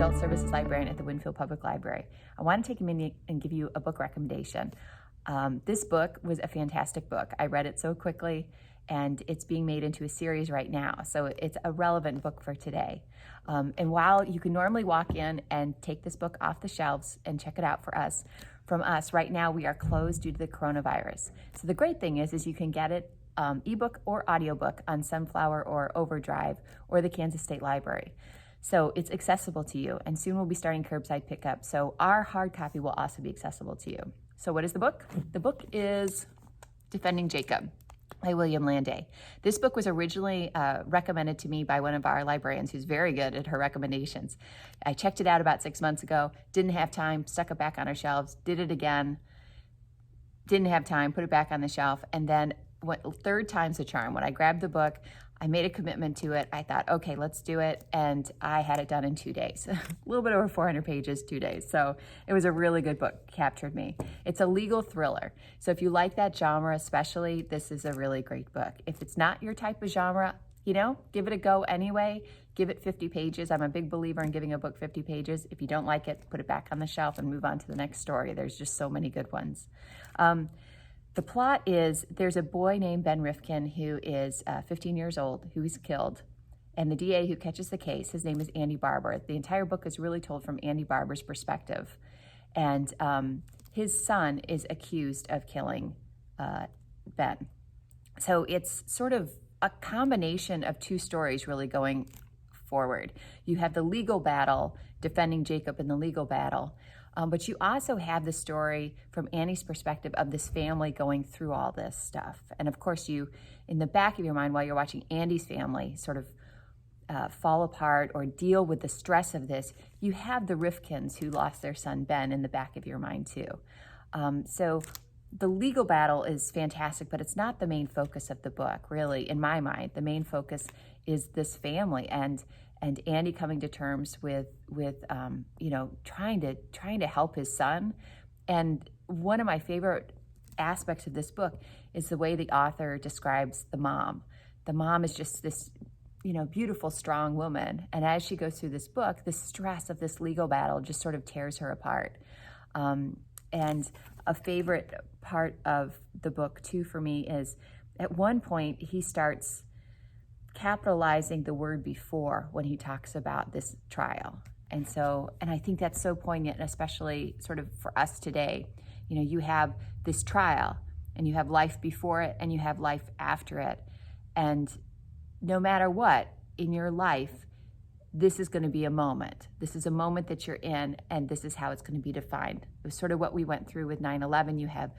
Adult Services Librarian at the Winfield Public Library. I want to take a minute and give you a book recommendation. This book was a fantastic book. I read it so quickly, and it's being made into a series right now, so it's a relevant book for today. And while you can normally walk in and take this book off the shelves and check it out from us, right now we are closed due to the coronavirus. So the great thing is you can get it ebook or audiobook on Sunflower or Overdrive or the Kansas State Library. So it's accessible to you, and soon we'll be starting curbside pickup. So our hard copy will also be accessible to you. So what is the book? The book is Defending Jacob by William Landay. This book was originally recommended to me by one of our librarians who's very good at her recommendations. I checked it out about 6 months ago, didn't have time, stuck it back on our shelves, did it again, didn't have time, put it back on the shelf, and then third time's the charm. When I grabbed the book, I made a commitment to it. I thought, okay, let's do it. And I had it done in 2 days, a little bit over 400 pages, 2 days. So it was a really good book, captured me. It's a legal thriller. So if you like that genre especially, this is a really great book. If it's not your type of genre, give it a go anyway. Give it 50 pages. I'm a big believer in giving a book 50 pages. If you don't like it, put it back on the shelf and move on to the next story. There's just so many good ones. The plot is there's a boy named Ben Rifkin who is 15 years old, who's killed, and the DA who catches the case, his name is Andy Barber. The entire book is really told from Andy Barber's perspective, and his son is accused of killing Ben. So it's sort of a combination of two stories really going forward. You have the legal battle, defending Jacob in the legal battle, but you also have the story from Annie's perspective of this family going through all this stuff. And of course, you, in the back of your mind, while you're watching Andy's family sort of fall apart or deal with the stress of this, you have the Rifkins who lost their son Ben in the back of your mind too. So the legal battle is fantastic, but it's not the main focus of the book, really, in my mind. The main focus is this family and Andy coming to terms with trying to help his son. And one of my favorite aspects of this book is the way the author describes the mom. The mom is just this, beautiful, strong woman. And as she goes through this book, the stress of this legal battle just sort of tears her apart. And a favorite part of the book too for me is at one point he starts capitalizing the word before when he talks about this trial. And I think that's so poignant, especially sort of for us today. You have this trial and you have life before it and you have life after it. And no matter what in your life, this is going to be a moment. This is a moment that you're in, and this is how it's going to be defined. It was sort of what we went through with 9/11. You have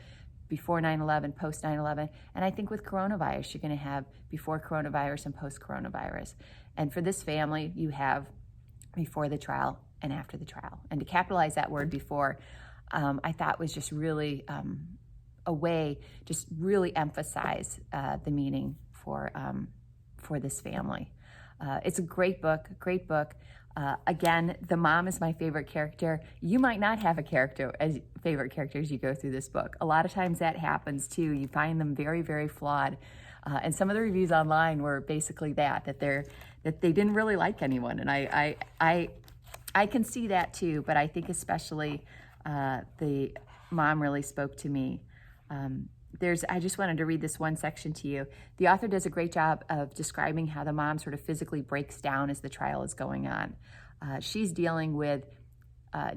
before 9/11, post 9/11, and I think with coronavirus, you're going to have before coronavirus and post coronavirus. And for this family, you have before the trial and after the trial. And to capitalize that word before, I thought was just really a way, just really emphasize the meaning for this family. It's a great book, great book. Again, the mom is my favorite character. You might not have a favorite character as you go through this book. A lot of times that happens too. You find them very, very flawed. And some of the reviews online were basically that they didn't really like anyone. And I can see that too, but I think especially the mom really spoke to me. I just wanted to read this one section to you. The author does a great job of describing how the mom sort of physically breaks down as the trial is going on. She's dealing with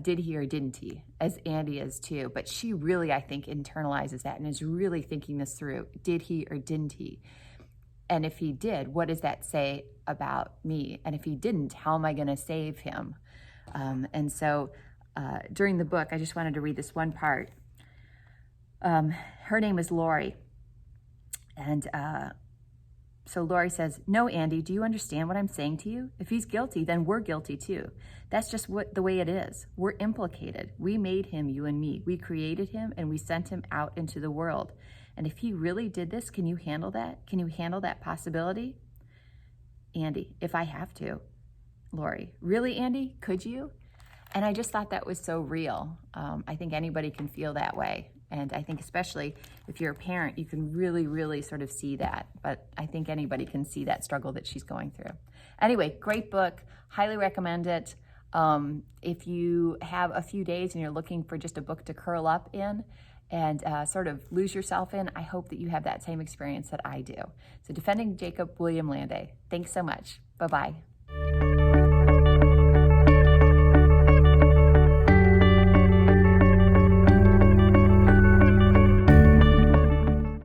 did he or didn't he, as Andy is too, but she really, I think, internalizes that and is really thinking this through. Did he or didn't he? And if he did, what does that say about me? And if he didn't, how am I going to save him? And so during the book, I just wanted to read this one part. Her name is Lori. And so Lori says, "No, Andy, do you understand what I'm saying to you? If he's guilty, then we're guilty too. That's just the way it is. We're implicated. We made him, you and me. We created him and we sent him out into the world. And if he really did this, can you handle that? Can you handle that possibility?" Andy, "If I have to." Lori, "Really, Andy? Could you?" And I just thought that was so real. I think anybody can feel that way. And I think especially if you're a parent, you can really, really sort of see that. But I think anybody can see that struggle that she's going through. Anyway, great book. Highly recommend it. If you have a few days and you're looking for just a book to curl up in and sort of lose yourself in, I hope that you have that same experience that I do. So Defending Jacob, William Landay. Thanks so much. Bye-bye.